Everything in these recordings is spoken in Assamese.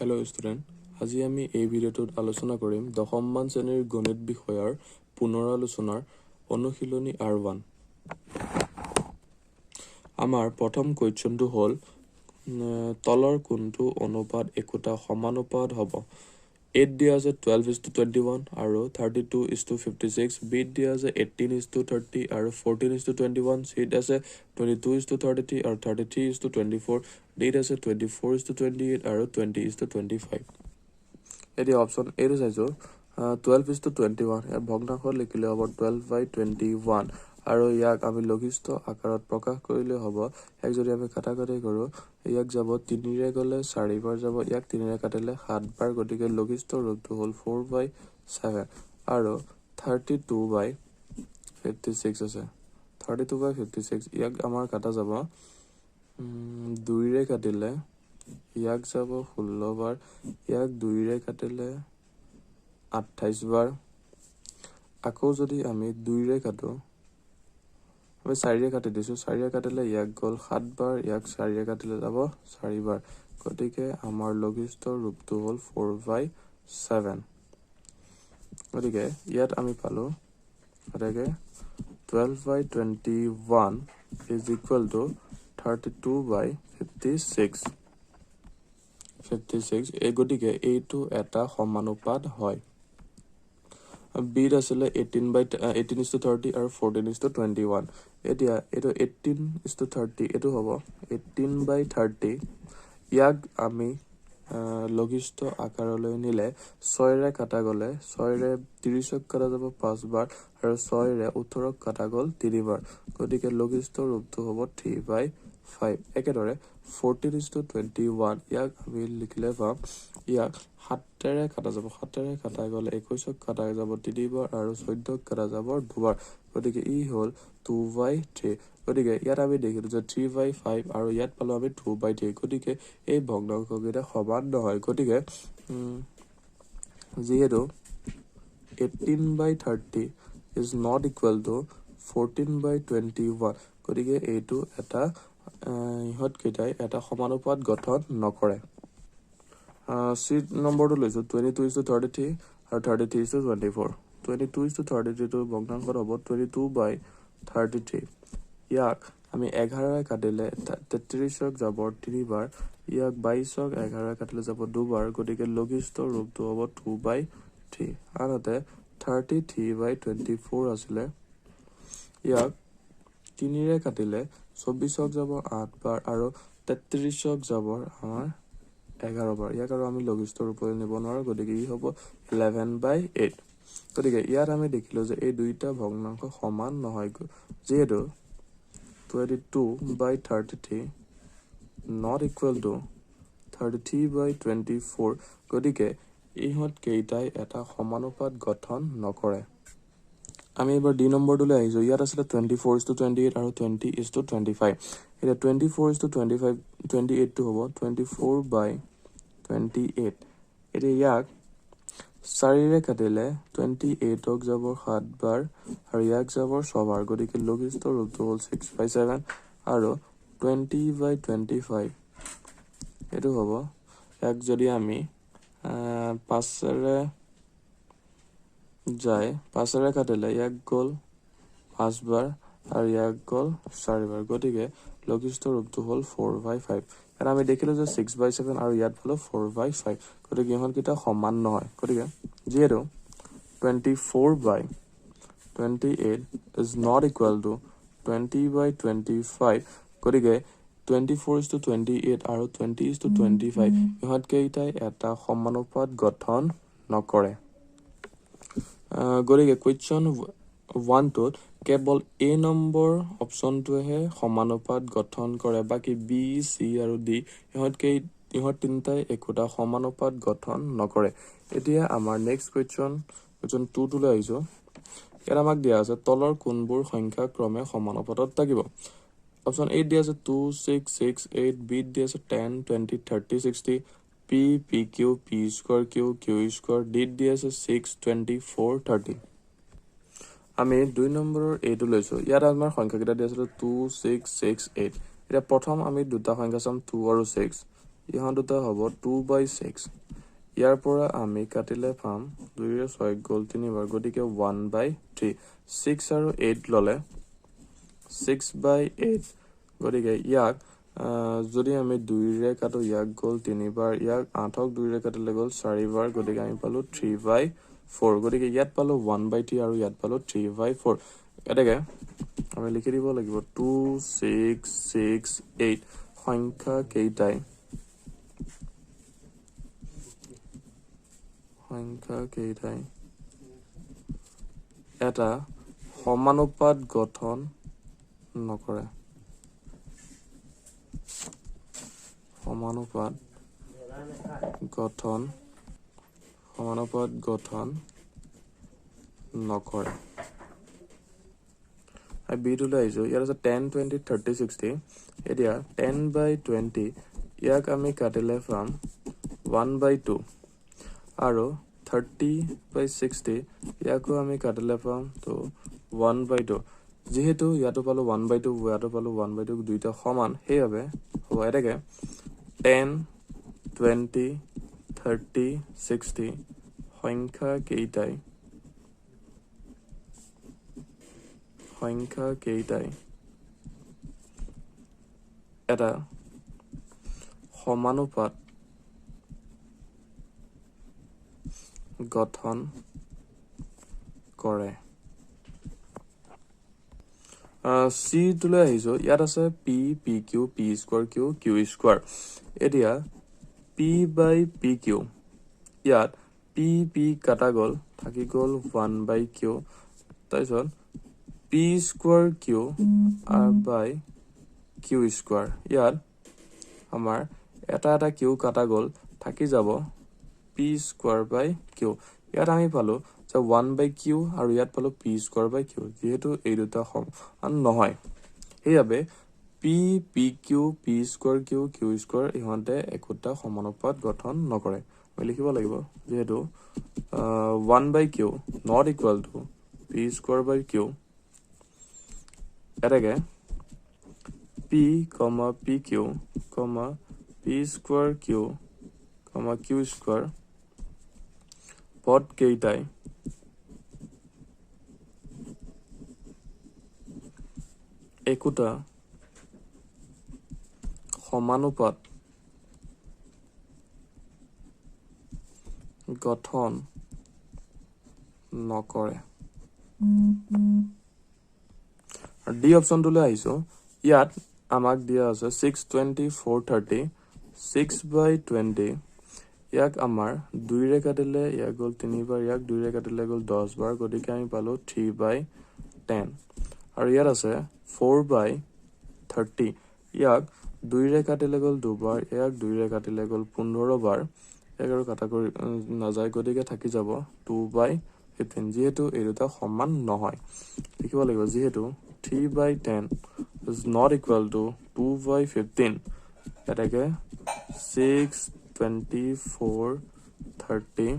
Hello student, আজি আমি এই ভিডিওটোত আলোচনা কৰিম দশমমান শ্ৰেণীৰ গণিত বিষয়ৰ পুনৰালোচনাৰ অনুশীলনী R1। আমাৰ প্ৰথম কোৱেশ্চনটো হ'ল তলৰ কোনটো অনুপাত একোটা সমানুপাত হ'ব। A দিয়া আছে 12:21 আৰু 32:56, B দিয়া আছে 18:30 আৰু 14:21, C আছে 22:33 আৰু 33:24, D আছে 24:28 আৰু 20:25। এতিয়া অপশ্যন এটো চাইছো 12:21 ইয়াৰ ভগ্নাংশ লিখিলে হ'ব 12/21 আৰু ইয়াক আমি লঘিষ্ঠ আকাৰত প্ৰকাশ কৰিলে হ'ব। ইয়াক যদি আমি কাটাকাটি কৰো ইয়াক যাব 3 ৰে গলে 4 বাৰ যাব, ইয়াক 3 ৰে কাটিলে 7 বাৰ, গতিকে লঘিষ্ঠ ৰূপটো হ'ল 4/7 আৰু 32/56 আছে। 32/56 ইয়াক আমাৰ কাটা যাব 2 ৰে কাটিলে ইয়াক যাব 16 বাৰ, ইয়াক 2 ৰে কাটিলে 28 বাৰ, আকৌ যদি আমি 2 ৰে কাটো আমি 4 ৰে কাটি দিছো, 4 ৰে কাটিলে ইয়াক গল 7 বাৰ, ইয়াক 4 ৰে কাটিলে যাব 4 বাৰ, গতিকে আমাৰ লঘিষ্ঠ ৰূপটো হ'ল 4/7। গতিকে ইয়াত আমি পালো গতিকে 12/21 is equal to 32/56। এই গতিকে এইটো এটা সমানুপাত হয়। বিত আছিলে 18:30 আৰু 14:21। এতিয়া এইটো 18:30 এইটো হ'ব 18/30। ইয়াক আমি লঘিষ্ঠ আকাৰলৈ নিলে 6 ৰে কাটা গলে 6 ৰে 30ক কাটা যাব 5 বাৰ আৰু 6 ৰে 18ক কাটা গল 3 বাৰ, গতিকে লঘিষ্ঠ ৰূপটো হ'ব 3/5। একেদৰে 14:21 ইয়াক আমি লিখিলে পাম ইয়াক 7 ৰে কাটা যাব, 7 ৰে কাটা গলে 21ক কাটা যাব 3 বাৰ আৰু 14ক কাটা যাব 2 বাৰ, গতিকে ই হ'ল 2/3। গতিকে ইয়াত আমি দেখিলো যে 3/5 আৰু ইয়াত পালো আমি 2/3, গতিকে এই ভগ্নাংশকেইটা সমান নহয়। গতিকে যিহেতু 18/30 is not equal to 14/21, গতিকে এইটো এটা ইহত কেইটাই এটা সমানুপাত গঠন নকৰে। সি নম্বৰটো লৈছো 22:33 আৰু 33:24। 22:33 টো ভগ্নাংশত হ'ব 22/33। ইয়াক আমি 11 ৰে কাটিলে 33ক যাব 3 বাৰ, ইয়াক 22ক 11 ৰে কাটিলে যাব 2 বাৰ, গতিকে লঘিষ্ঠ ৰূপটো হ'ব 2/3। আনহাতে 33/24 আছিলে, ইয়াক 3 ৰে কাটিলে 24ক যাব 8 বাৰ আৰু 33ক যাব আমাৰ 11 বাৰ, ইয়াক আৰু আমি লঘিষ্ঠ ৰূপলৈ নিব নোৱাৰো, গতিকে ই হ'ব 11/8। গতিকে ইয়াত আমি দেখিলো যে এই দুইটা ভগ্নাংশ সমান নহয়, যিহেতু 22/33 not equal to 33/24, গতিকে ইহঁত কেইটাই এটা সমানুপাত গঠন নকৰে। আমি এবাৰ ডি নম্বৰটোলৈ আহিছো। ইয়াত আছিলে 24:28 আৰু 20:25। এতিয়া 24:28 টো হ'ব 24/28। এতিয়া ইয়াক 4 ৰে কাটিলে 28ক যাব 7 বাৰ আৰু ইয়াক যাব 6 বাৰ, গতিকে লঘিষ্ঠ ৰূপটো হ'ল 6/7 আৰু 20/25 এইটো হ'ব। ইয়াক যদি আমি 5 ৰে যায় 5 ৰে কাটিলে ইয়াক গল 5 বাৰ আৰু ইয়াক গল 4 বাৰ, গতিকে লঘিষ্ঠ ৰূপটো হ'ল 4/5। ইয়াত আমি দেখিলো যে 6/7 আৰু ইয়াত পালো 4/5, গতিকে ইহঁত কেইটা সমান নহয়। গতিকে যিহেতু 24/28 is not equal to 20/25, গতিকে 24:28 আৰু 20:25 ইহঁত কেইটাই এটা সমানুপাত গঠন নকৰে। গতিকে কুৱেশ্চন 1টোত কেৱল এ নম্বৰ অপশ্যনটোহে সমানুপাত গঠন কৰে, বাকী বি, চি আৰু ডি ইহঁত তিনিটাই একোটা সমানুপাত গঠন নকৰে। এতিয়া আমাৰ নেক্সট কুৱেশ্চন 2টোলৈ আহিছো। ইয়াত আমাক দিয়া আছে তলৰ কোনবোৰ সংখ্যা ক্ৰমে সমানুপাতত থাকিব। অপশ্যন এ দিয়া আছে 2, 6, 6, 8, বি দিয়া আছে 10, 20, 30, 60, P, P Q, P square Q, Q square, D দিয়া আছে 6, 24, 30। আমি 2 নম্বৰৰ এইটো লৈছো। ইয়াত আমাৰ সংখ্যাকেইটা দিয়া আছে 2, 6, 6, 8। এতিয়া প্ৰথম আমি দুটা সংখ্যা চাম 2 আৰু 6। ইহত দুটা হ'ব 2/6 ইয়াৰ পৰা আমি কাটিলে পাম 2 ৰে 6 গ'ল 3 বাৰ গতিকে 1/3 6 আৰু 8 ললে 6/8 গতিকে ইয়াক যদি আমি 2 ৰে কাটো ইয়াক গ'ল 3 বাৰ ইয়াক 8ক 2 ৰে কাটিলে গ'ল 4 বাৰ গতিকে আমি পালো 3/4 গতিকে ইয়াত পালো 1/3 আৰু ইয়াত পালো 3/4 এটাকে আমি লিখি দিব লাগিব 2 6 6 8 সংখ্যা কেইটাই এটা সমানুপাত গঠন নকৰে সমানুপাত গঠন নকৰে বি টুলৈ আহিছো ইয়াত আছে 10 20 30 60 এতিয়া 10/20 ইয়াক আমি কাটিলে পাম 1/2 আৰু 30/60 ইয়াকো আমি কাটিলে পাম তো 1/2 যেহেতু ইয়াতো পালো 1/2 ইয়াতো পালো 1/2 দুইটা সমান সেইভাবে হ'ব এটাকে 10 20 30 60 সংখ্যা কেইটাই এটা সমানুপাত গঠন কৰে সি টুলৈ আহিছো ইয়াত আছে P P Q P square Q Q square এতিয়া p/pq ইয়াত p কাটা গ'ল থাকি গ'ল 1/q তাৰপিছত p square q r/q square ইয়াত আমাৰ এটা q কাটা গ'ল থাকি যাব p স্কোৱাৰ/q ইয়াত আমি পালো যে 1/q আৰু ইয়াত পালো p স্কোৱাৰ/q যেহেতু এই দুটা সমান নহয় সেইভাবে p/pq p square q square ইহঁতে একোটা সমানুপাত গঠন নকৰে মই লিখিব লাগিব যেহেতু 1/q not equal to p স্কোৱাৰ/q এটাকে p, pq, p square q, q square পদ কেইটাই একোটা সমানুপাত গঠন নকৰে ডি অপশনটোলৈ আহিছো ইয়াত আমাক দিয়া আছে 620 430 6/20 ইয়াক আমাৰ 2 ৰে কাটিলে ইয়াক গ'ল 3 বাৰ ইয়াক 2 ৰে কাটিলে গ'ল 10 বাৰ গতিকে আমি পালো 3/10 আৰু ইয়াত আছে 4/30 ইয়াক 2 ৰে কাটিলে গ'ল 2 বাৰ ইয়াক 2 ৰে কাটিলে গ'ল 15 বাৰ ইয়াক আৰু কাটা কৰি নাযায় গতিকে থাকি যাব 2/15 যেহেতু এই দুটা সমান নহয় লিখিব লাগিব যেহেতু 3/10 is not equal to 2/15 এটাকে 6 24 30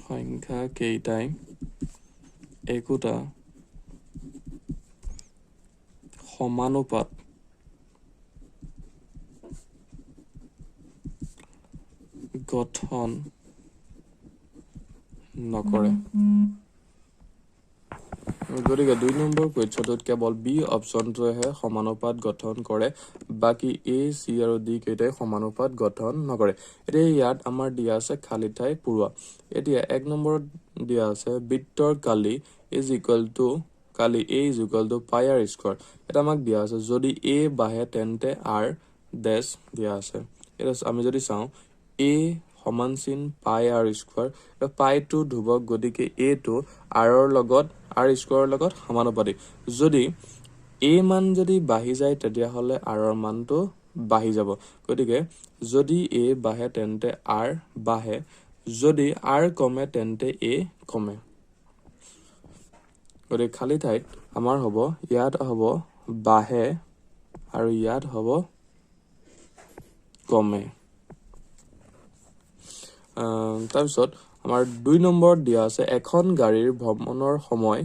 সংখ্যা কেইটাই একোটা সমানুপাত গঠন নকৰে গতিকে 2 নম্বৰ কুৱেশ্যনটোত কেৱল বি অপশ্যনটোহে সমানুপাত গঠন কৰে বাকি এ চি আৰু ডি কেইটাই সমানুপাত গঠন নকৰে এতিয়া ইয়াত আমাৰ দিয়া আছে খালী ঠাই পুৰোৱা এতিয়া 1 নম্বৰত দিয়া আছে বৃত্তৰ কালি ইজ ইকুৱেল টু কালি a is equal to pi r square এটা আমাক দিয়া আছে যদি a বাহে তেন্তে r ড্যাশ দিয়া আছে এটা আমি যদি চাও a সমান চিন pi r স্কয়ার এটা pi টু ধ্ৰুৱক গতিকে a টু r ৰ লগত r স্কয়াৰৰ লগত সমানুপাতিক যদি a মান যদি বাহি যায় তেতিয়া হলে r ৰ মানটো বাহি যাব গতিকে যদি a বাহে তেন্তে r বাহে যদি r কমে তেন্তে a কমে গরে খালি ঠাইত আমাৰ হ'ব ইয়াত হ'ব বাহে আৰু ইয়াত হ'ব কমে তাৰপিছত আমাৰ 2 নম্বৰত দিয়া আছে এখন গাড়ীৰ ভ্ৰমণৰ সময়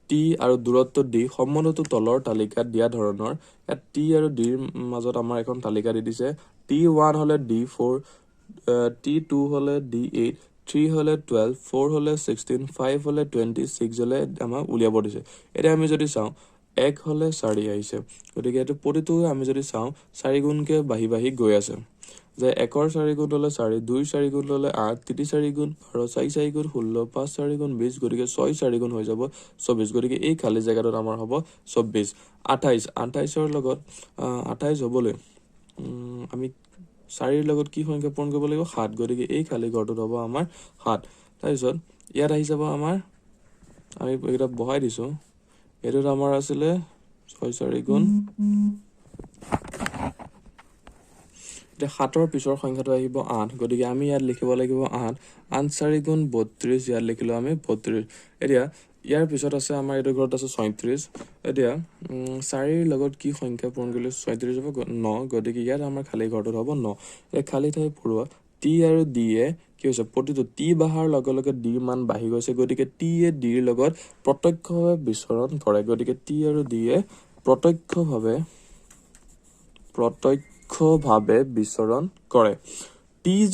টি আৰু দূৰত্ব ডি সম্বন্ধটো তলৰ তালিকাত দিয়া ধৰণৰ ইয়াত টি আৰু ডিৰ মাজত আমাৰ এখন তালিকা দি দিছে T1 হলে D4 T2 হলে D8 3 হলে 12 4 হলে 16 5 হলে 26 হলে আমাৰ উলিয়াব দিছে এটা আমি যদি চাওঁ 1 হলে 4 আহিছে গতিকে এটো প্ৰতিটো আমি যদি চাওঁ 4 গুণকে বাঢ়ি বাঢ়ি গৈ আছে যে 1ৰ 4 গুণ হলে 4 2 4 গুণ হলে 8 3 4 গুণ 12 4 4 গুণ 16 5 4 গুণ 20 গতিকে 6 4 গুণ হৈ যাব 24 গতিকে এই খালি জায়গাটোত আমাৰ হ'ব 24 28 28ৰ লগত 28 হ'বলৈ আমি 4ৰ লগত কি সংখ্যা পূৰণ কৰিব লাগিব 7 গতিকে এই খালি ঘৰটোত হ'ব আমাৰ 7 তাৰপিছত ইয়াত আহি যাব আমাৰ আমি এটা বহাই দিছো এটোত আমাৰ আছিলে 6 4 গুণ এটা 7ৰ পিছৰ সংখ্যাটো আহিব 8 গতিকে আমি ইয়াত লিখিব লাগিব 8 8 4 গুণ 32 ইয়াত লিখিলো আমি 32 এতিয়া ইয়াৰ পিছত আছে আমাৰ এটো ঘৰত আছে 37 এতিয়া 4ৰ লগত কি সংখ্যা পূৰণ কৰিলে 37 হ'ব 9 গতিকে ইয়াত আমাৰ খালি ঘৰটোত হ'ব 9 এই খালি ঠাই পুৰোৱা টি আৰু ডি এ কি হৈছে প্ৰতিটো টি বাহাৰ লগে লগে ডি মান বাঢ়ি গৈছে গতিকে টি এ ডিৰ লগত প্ৰত্যক্ষভাৱে বিচৰণ কৰে গতিকে টি আৰু ডি এ প্ৰত্যক্ষভাৱে বিচৰণ কৰে t =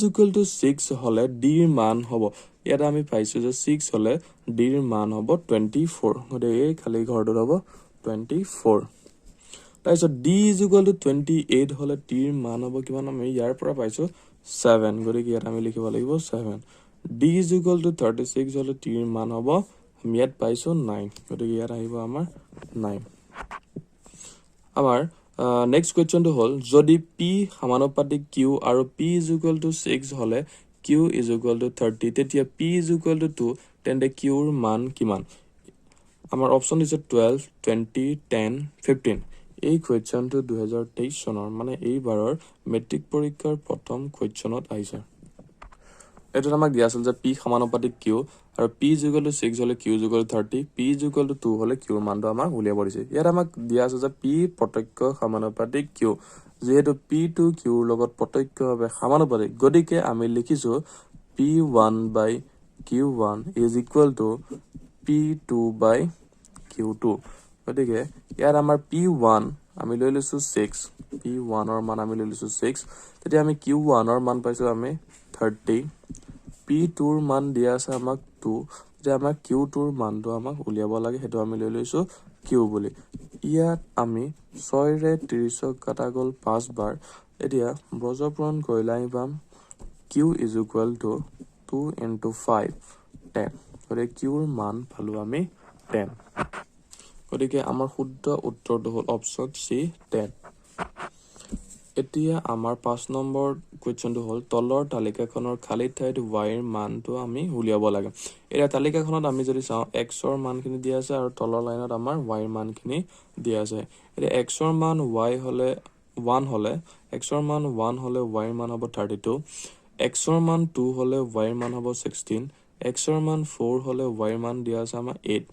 6 হলে ডিৰ মান হ'ব ইয়াত আমি পাইছো যে 6 হলে ডিৰ মান হ'ব 24 গতিকে এই খালি ঘৰটোত হ'ব 24 তাৰপিছত d = 28 হলে টিৰ মান হ'ব কিমান আমি ইয়াৰ পৰা পাইছো 7 গতিকে ইয়াত আমি লিখিব লাগিব 7 d = 36 হলে টিৰ মান হ'ব আমি ইয়াত পাইছো 9 গতিকে ইয়াত আহিব আমাৰ 9 আমাৰ নেক্সট কোৱেশ্চনটো হল যদি p সমানুপাতিক q আৰু p = 6 হলে q = 30 তেতিয়া p = 2 তেন্তে q ৰ মান কিমান আমাৰ অপচন দিছে 12 20 10 15 এই কোৱেশ্চনটো 2023 চনৰ মানে এইবাৰৰ মেট্ৰিক পৰীক্ষাৰ প্ৰথম কোৱেশ্চনত আহিছে এটোত আমাক দিয়া আছিল যে p সমানুপাতিক q আৰু p = 6 হলে q = 30 p = 2 হলে q ৰ মানটো আমাক উলিয়াব দিছে ইয়াত আমাক দিয়া আছে যে p প্ৰত্যক্ষ সমানুপাতিক q যেহেতু p টো q ৰ লগত প্ৰত্যক্ষভাৱে সমানুপাতিক গতিকে আমি লিখিছো p1/q1 = p2/q2 গতিকে ইয়াত আমাৰ p1 আমি লৈ লৈছো 6 p1 ৰ মান আমি লৈ লৈছো 6 তেতিয়া আমি q1 ৰ মান পাইছো আমি 30 p2 ৰ মান দিয়া আছে আমাক 2 তেতিয়া আমাক q2 ৰ মানটো আমাক উলিয়াব লাগে হেতু আমি লৈ লৈছো q বুলি ইয়াত আমি 6 ৰে 30 কাটা গল 5 বাৰ এতিয়া বৰ্গপূৰণ কৰিলে আমি পাম q = 2 * 5 10 গতিকে q ৰ মান পালো আমি 10 গতিকে আমাৰ শুদ্ধ উত্তৰটো হ'ল অপচন সি 10 এতিয়া আমাৰ 5 নম্বৰ কোৱেশ্চনটো হ'ল তলৰ তালিকাখনৰ খালি ঠাইত y ৰ মানটো আমি উলিয়াব লাগে এই তালিকাখনত আমি যদি চাওঁ x ৰ মানখিনি দিয়া আছে আৰু তলৰ লাইনত আমাৰ y ৰ মানখিনি দিয়া আছে এতিয়া x ৰ মান y হলে 1 হলে x ৰ মান 1 হলে y ৰ মান হ'ব 32 x ৰ মান 2 হলে y ৰ মান হ'ব 16 x ৰ মান 4 হলে y ৰ মান দিয়া আছে আমাৰ 8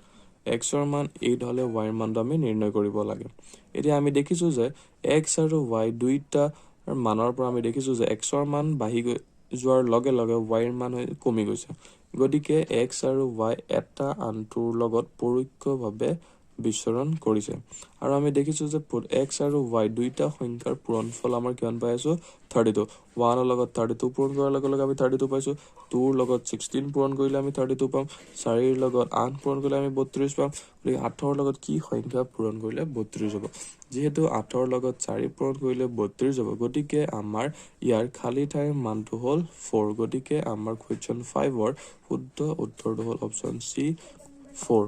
x ৰ মান 8 হলে y ৰ মানটো আমি নিৰ্ণয় কৰিব লাগে এতিয়া আমি দেখিছো যে x আৰু y দুইটা মানৰ পৰা আমি দেখিছো যে x ৰ মান বাঢ়ি যোৱাৰ লগে লগে y ৰ মান কমি গৈছে গতিকে x আৰু y এটা আনটোৰ লগত পৰোক্ষভাৱে বিচৰণ কৰিছে আৰু আমি দেখিছো যে x আৰু y দুইটা সংখ্যাৰ পূৰণফল আমাৰ কিমান পাই আছো 32 1 ৰ লগত 32 পূৰণ কৰাৰ লগে লগে আমি 32 পাইছো 2 ৰ লগত 16 পূৰণ কৰিলে আমি 32 পাম 4 ৰ লগত 8 পূৰণ কৰিলে আমি 32 পাম গতিকে 8 ৰ লগত কি সংখ্যা পূৰণ কৰিলে 32 হ'ব যেহেতু 8 ৰ লগত 4 পূৰণ কৰিলে 32 হ'ব গতিকে আমাৰ ইয়াৰ খালি ঠাইৰ মানটো হ'ল 4 গতিকে আমাৰ কোৱেশ্চন 5 ৰ শুদ্ধ উত্তৰটো হ'ল অপচন সি 4